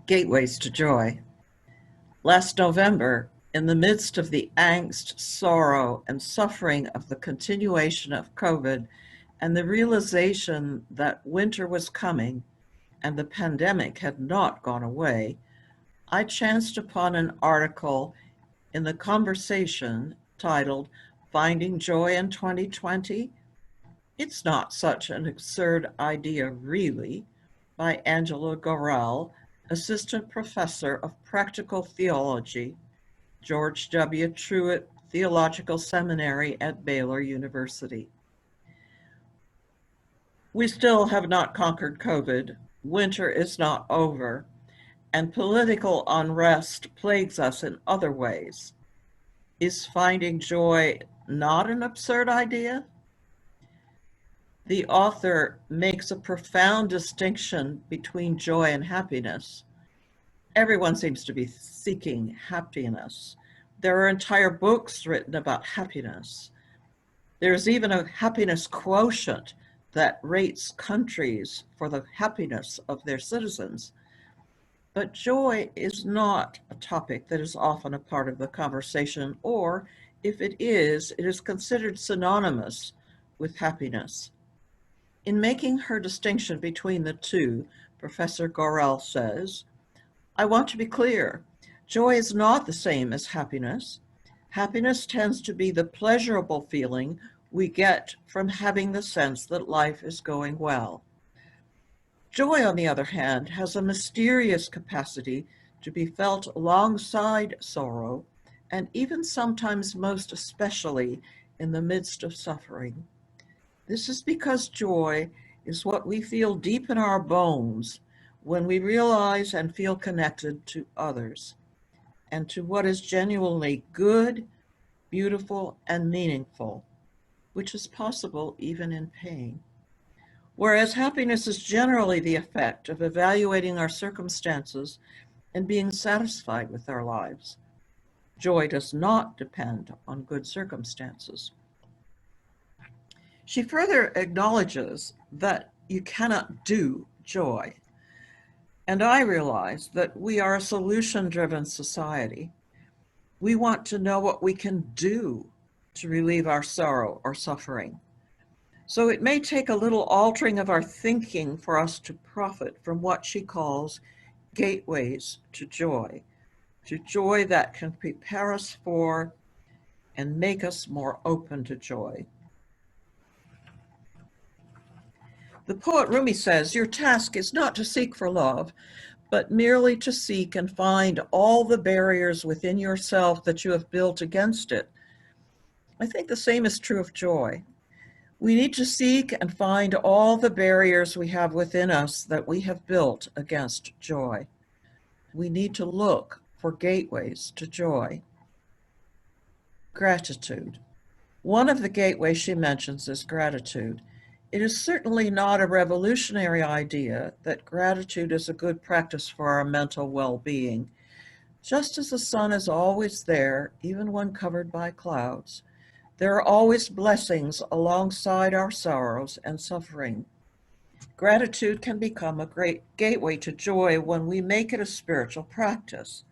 Gateways to Joy. Last November, in the midst of the angst, sorrow, and suffering of the continuation of COVID and the realization that winter was coming and the pandemic had not gone away, I chanced upon an article in The Conversation titled "Finding Joy in 2020? It's Not Such an Absurd Idea, Really," by Angela Gorel, Assistant Professor of Practical Theology, George W. Truett Theological Seminary at Baylor University. We still have not conquered COVID. Winter is not over, and political unrest plagues us in other ways. Is finding joy not an absurd idea? The author makes a profound distinction between joy and happiness. Everyone seems to be seeking happiness. There are entire books written about happiness. There's even a happiness quotient that rates countries for the happiness of their citizens. But joy is not a topic that is often a part of the conversation, or if it is considered synonymous with happiness. In making her distinction between the two, Professor Gorel says, "I want to be clear. Joy is not the same as happiness. Happiness tends to be the pleasurable feeling we get from having the sense that life is going well. Joy, on the other hand, has a mysterious capacity to be felt alongside sorrow, and even sometimes most especially in the midst of suffering. This is because joy is what we feel deep in our bones when we realize and feel connected to others, and to what is genuinely good, beautiful, and meaningful, which is possible even in pain. Whereas happiness is generally the effect of evaluating our circumstances and being satisfied with our lives. Joy does not depend on good circumstances." She further acknowledges that you cannot do joy. And I realize that we are a solution-driven society. We want to know what we can do to relieve our sorrow or suffering. So it may take a little altering of our thinking for us to profit from what she calls gateways to joy that can prepare us for and make us more open to joy. The poet Rumi says, "Your task is not to seek for love, but merely to seek and find all the barriers within yourself that you have built against it." I think the same is true of joy. We need to seek and find all the barriers we have within us that we have built against joy. We need to look for gateways to joy. Gratitude. One of the gateways she mentions is gratitude. It is certainly not a revolutionary idea that gratitude is a good practice for our mental well-being. Just as the sun is always there, even when covered by clouds, there are always blessings alongside our sorrows and suffering. Gratitude can become a great gateway to joy when we make it a spiritual practice.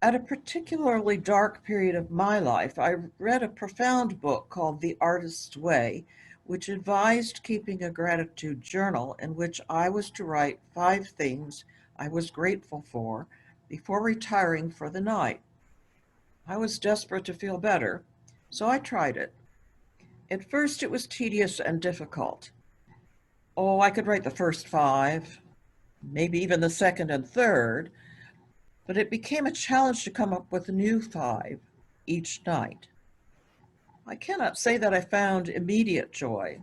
At a particularly dark period of my life, I read a profound book called The Artist's Way, which advised keeping a gratitude journal in which I was to write 5 things I was grateful for before retiring for the night. I was desperate to feel better, so I tried it. At first, it was tedious and difficult. I could write the first 5, maybe even the second and third, but it became a challenge to come up with a new 5 each night. I cannot say that I found immediate joy.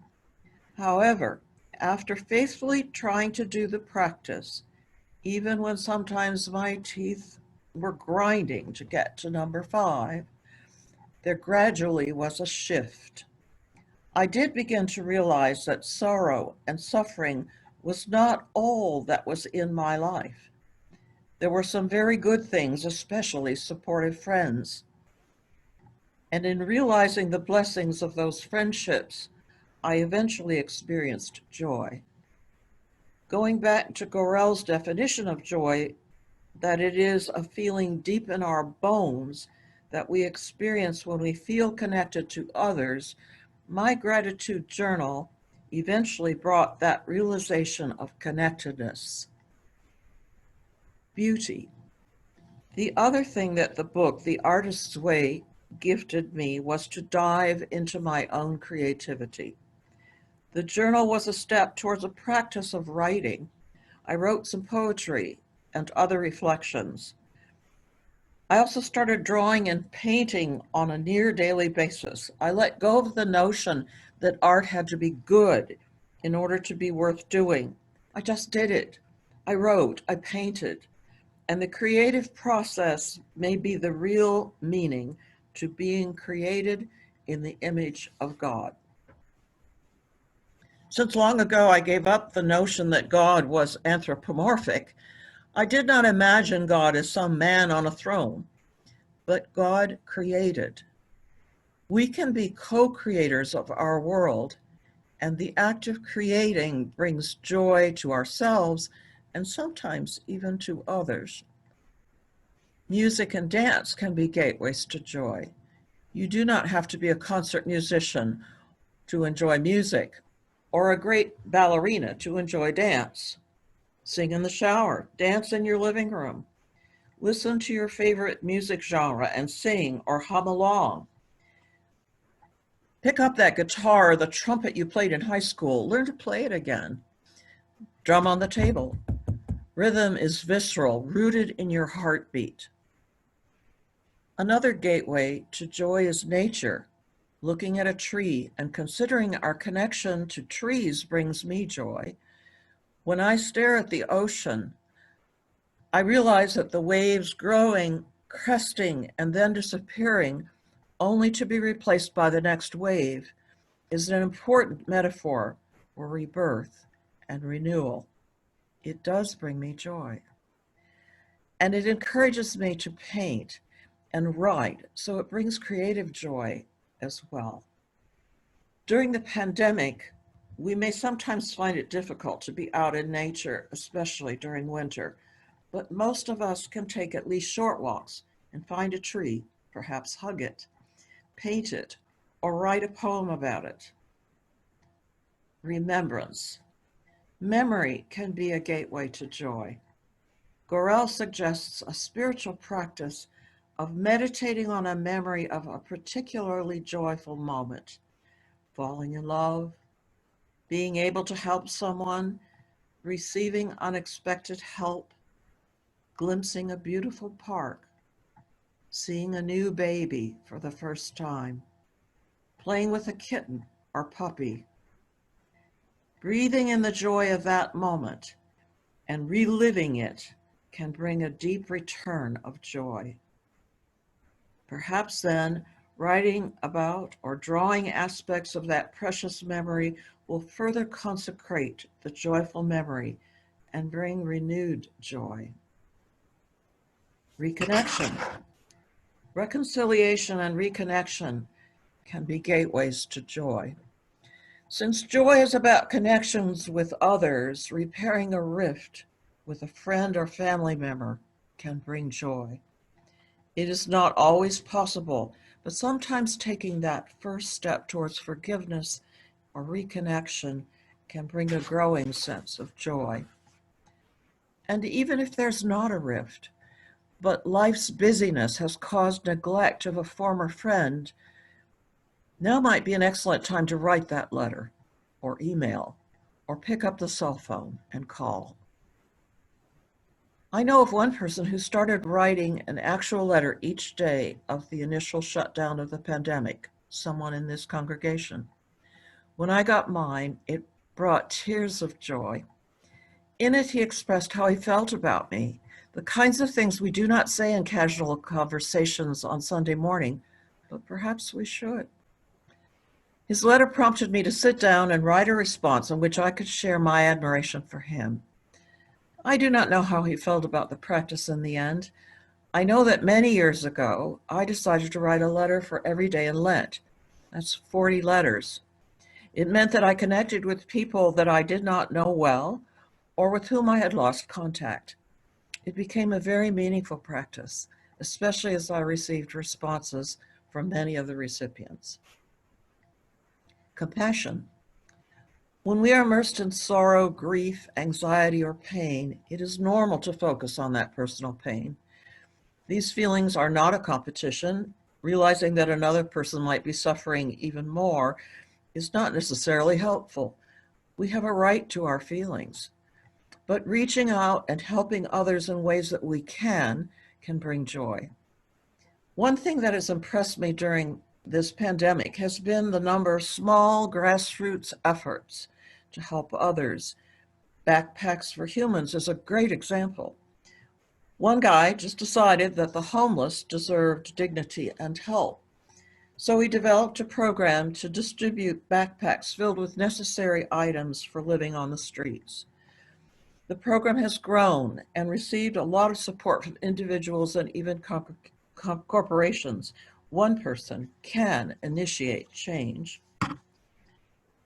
However, after faithfully trying to do the practice, even when sometimes my teeth were grinding to get to number 5, there gradually was a shift. I did begin to realize that sorrow and suffering was not all that was in my life. There were some very good things, especially supportive friends. And in realizing the blessings of those friendships, I eventually experienced joy. Going back to Gorel's definition of joy, that it is a feeling deep in our bones that we experience when we feel connected to others, my gratitude journal eventually brought that realization of connectedness. Beauty. The other thing that the book, The Artist's Way, gifted me was to dive into my own creativity. The journal was a step towards a practice of writing. I wrote some poetry and other reflections. I also started drawing and painting on a near daily basis. I let go of the notion that art had to be good in order to be worth doing. I just did it. I wrote, I painted, and the creative process may be the real meaning to being created in the image of God. Since long ago I gave up the notion that God was anthropomorphic, I did not imagine God as some man on a throne, but God created. We can be co-creators of our world, and the act of creating brings joy to ourselves and sometimes even to others. Music and dance can be gateways to joy. You do not have to be a concert musician to enjoy music, or a great ballerina to enjoy dance. Sing in the shower, dance in your living room. Listen to your favorite music genre and sing or hum along. Pick up that guitar or the trumpet you played in high school. Learn to play it again. Drum on the table. Rhythm is visceral, rooted in your heartbeat. Another gateway to joy is nature. Looking at a tree and considering our connection to trees brings me joy. When I stare at the ocean, I realize that the waves growing, cresting, and then disappearing, only to be replaced by the next wave, is an important metaphor for rebirth and renewal. It does bring me joy. And it encourages me to paint and write, so it brings creative joy as well. During the pandemic, we may sometimes find it difficult to be out in nature, especially during winter, but most of us can take at least short walks and find a tree, perhaps hug it, paint it, or write a poem about it. Remembrance. Memory can be a gateway to joy. Gorel suggests a spiritual practice of meditating on a memory of a particularly joyful moment, falling in love, being able to help someone, receiving unexpected help, glimpsing a beautiful park, seeing a new baby for the first time, playing with a kitten or puppy. Breathing in the joy of that moment and reliving it can bring a deep return of joy. Perhaps then, writing about or drawing aspects of that precious memory will further consecrate the joyful memory and bring renewed joy. Reconnection. Reconciliation and reconnection can be gateways to joy. Since joy is about connections with others, repairing a rift with a friend or family member can bring joy. It is not always possible, but sometimes taking that first step towards forgiveness or reconnection can bring a growing sense of joy. And even if there's not a rift, but life's busyness has caused neglect of a former friend, now might be an excellent time to write that letter or email or pick up the cell phone and call. I know of one person who started writing an actual letter each day of the initial shutdown of the pandemic, someone in this congregation. When I got mine, it brought tears of joy. In it, he expressed how he felt about me, the kinds of things we do not say in casual conversations on Sunday morning, but perhaps we should. His letter prompted me to sit down and write a response in which I could share my admiration for him. I do not know how he felt about the practice in the end. I know that many years ago, I decided to write a letter for every day in Lent. That's 40 letters. It meant that I connected with people that I did not know well or with whom I had lost contact. It became a very meaningful practice, especially as I received responses from many of the recipients. Compassion. When we are immersed in sorrow, grief, anxiety, or pain, it is normal to focus on that personal pain. These feelings are not a competition. Realizing that another person might be suffering even more is not necessarily helpful. We have a right to our feelings. But reaching out and helping others in ways that we can bring joy. One thing that has impressed me during this pandemic has been the number of small grassroots efforts to help others. Backpacks for Humans is a great example. One guy just decided that the homeless deserved dignity and help. So he developed a program to distribute backpacks filled with necessary items for living on the streets. The program has grown and received a lot of support from individuals and even corporations. One person can initiate change.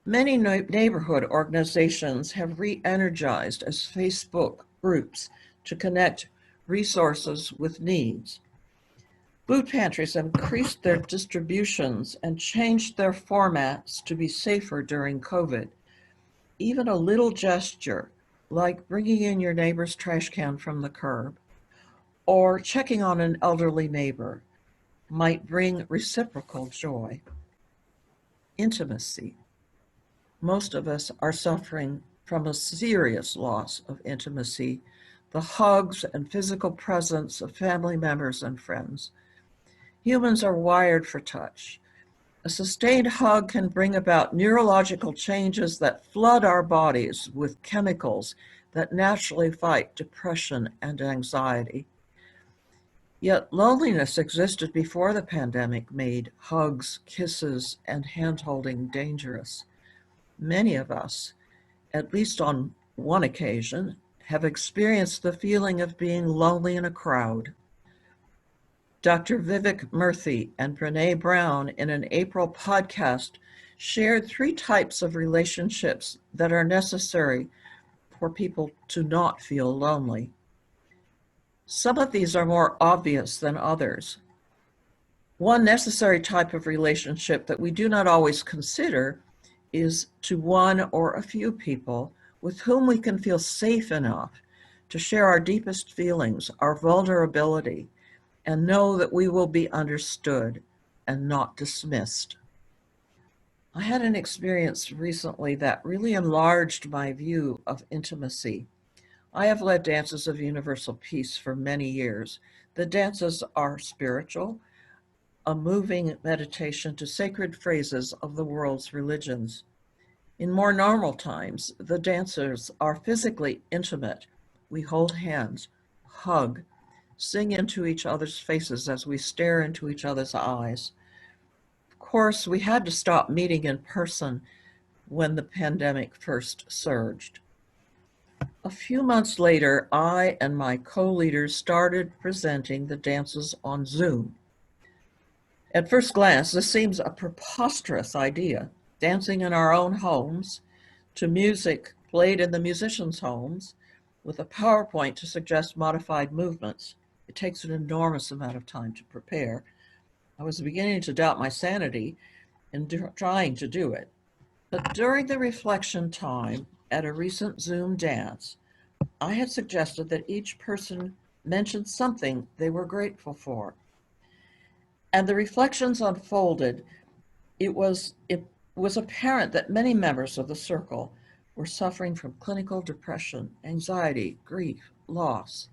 Many neighborhood organizations have re-energized as Facebook groups to connect resources with needs. Food pantries have increased their distributions and changed their formats to be safer during COVID. Even a little gesture, like bringing in your neighbor's trash can from the curb or checking on an elderly neighbor, might bring reciprocal joy. Intimacy. Most of us are suffering from a serious loss of intimacy, the hugs and physical presence of family members and friends. Humans are wired for touch. A sustained hug can bring about neurological changes that flood our bodies with chemicals that naturally fight depression and anxiety. Yet loneliness existed before the pandemic made hugs, kisses, and hand-holding dangerous. Many of us, at least on one occasion, have experienced the feeling of being lonely in a crowd. Dr. Vivek Murthy and Brene Brown, in an April podcast, shared 3 types of relationships that are necessary for people to not feel lonely. Some of these are more obvious than others. One necessary type of relationship that we do not always consider is to one or a few people with whom we can feel safe enough to share our deepest feelings, our vulnerability, and know that we will be understood and not dismissed. I had an experience recently that really enlarged my view of intimacy. I have led dances of universal peace for many years. The dances are spiritual, a moving meditation to sacred phrases of the world's religions. In more normal times, the dancers are physically intimate. We hold hands, hug, sing into each other's faces as we stare into each other's eyes. Of course, we had to stop meeting in person when the pandemic first surged. A few months later, I and my co-leaders started presenting the dances on Zoom. At first glance, this seems a preposterous idea, dancing in our own homes to music played in the musicians' homes with a PowerPoint to suggest modified movements. It takes an enormous amount of time to prepare. I was beginning to doubt my sanity in trying to do it. But during the reflection time at a recent Zoom dance, I had suggested that each person mention something they were grateful for. And the reflections unfolded. It was apparent that many members of the circle were suffering from clinical depression, anxiety, grief, loss.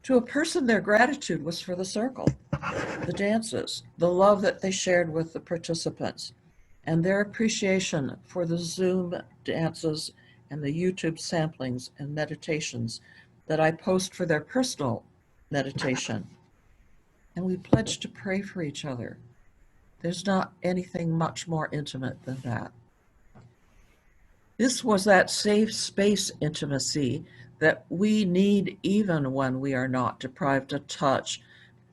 To a person, their gratitude was for the circle, the dances, the love that they shared with the participants, and their appreciation for the Zoom dances and the YouTube samplings and meditations that I post for their personal meditation. And we pledged to pray for each other. There's not anything much more intimate than that. This was that safe space intimacy that we need even when we are not deprived of touch,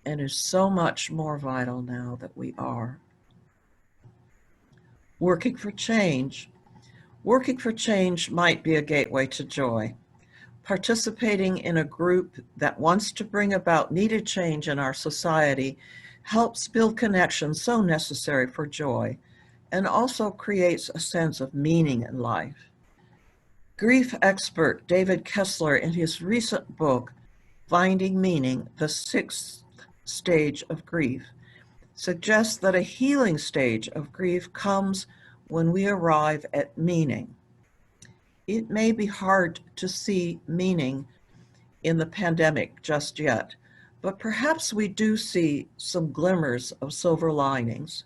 and is so much more vital now that we are. Working for change. Working for change might be a gateway to joy. Participating in a group that wants to bring about needed change in our society helps build connections so necessary for joy, and also creates a sense of meaning in life. Grief expert David Kessler, in his recent book, Finding Meaning, the Sixth Stage of Grief, suggests that a healing stage of grief comes when we arrive at meaning. It may be hard to see meaning in the pandemic just yet, but perhaps we do see some glimmers of silver linings.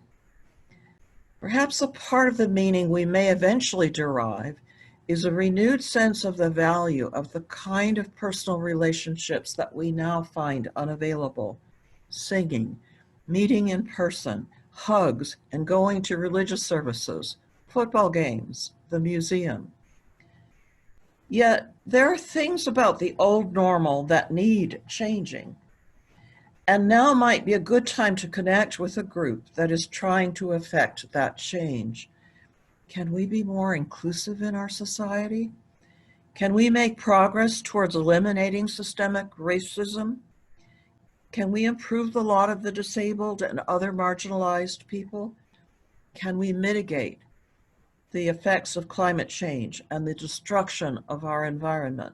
Perhaps a part of the meaning we may eventually derive is a renewed sense of the value of the kind of personal relationships that we now find unavailable: singing, meeting in person, hugs, and going to religious services, football games, the museum. Yet there are things about the old normal that need changing. And now might be a good time to connect with a group that is trying to effect that change. Can we be more inclusive in our society? Can we make progress towards eliminating systemic racism? Can we improve the lot of the disabled and other marginalized people? Can we mitigate the effects of climate change and the destruction of our environment?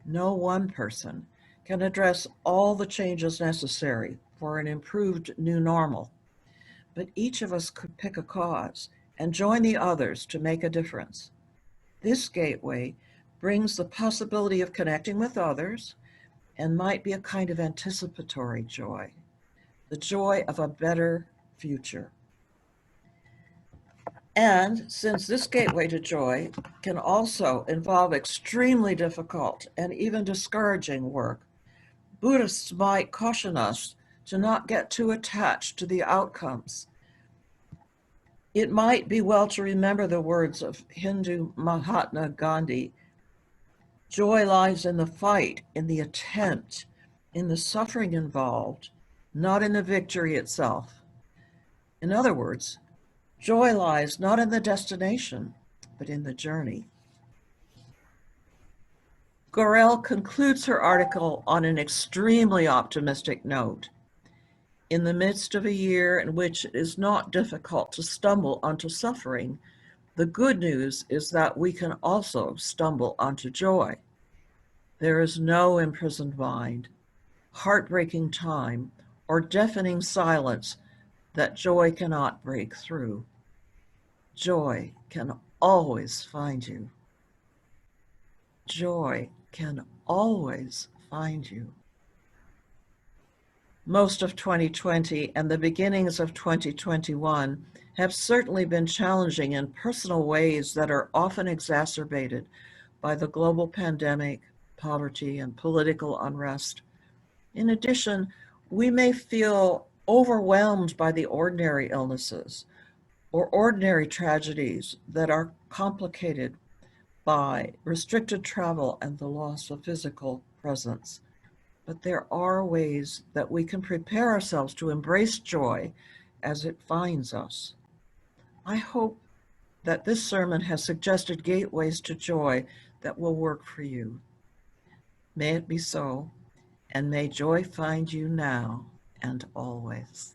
No one person can address all the changes necessary for an improved new normal, but each of us could pick a cause and join the others to make a difference. This gateway brings the possibility of connecting with others and might be a kind of anticipatory joy, the joy of a better future. And since this gateway to joy can also involve extremely difficult and even discouraging work, Buddhists might caution us to not get too attached to the outcomes. It might be well to remember the words of Hindu Mahatma Gandhi: joy lies in the fight, in the attempt, in the suffering involved, not in the victory itself. In other words, joy lies not in the destination, but in the journey. Gorel concludes her article on an extremely optimistic note. In the midst of a year in which it is not difficult to stumble onto suffering, the good news is that we can also stumble onto joy. There is no imprisoned mind, heartbreaking time, or deafening silence that joy cannot break through. Joy can always find you. Joy can always find you. Most of 2020 and the beginnings of 2021 have certainly been challenging in personal ways that are often exacerbated by the global pandemic, poverty, and political unrest. In addition, we may feel overwhelmed by the ordinary illnesses or ordinary tragedies that are complicated by restricted travel and the loss of physical presence. But there are ways that we can prepare ourselves to embrace joy as it finds us. I hope that this sermon has suggested gateways to joy that will work for you. May it be so, and may joy find you now and always.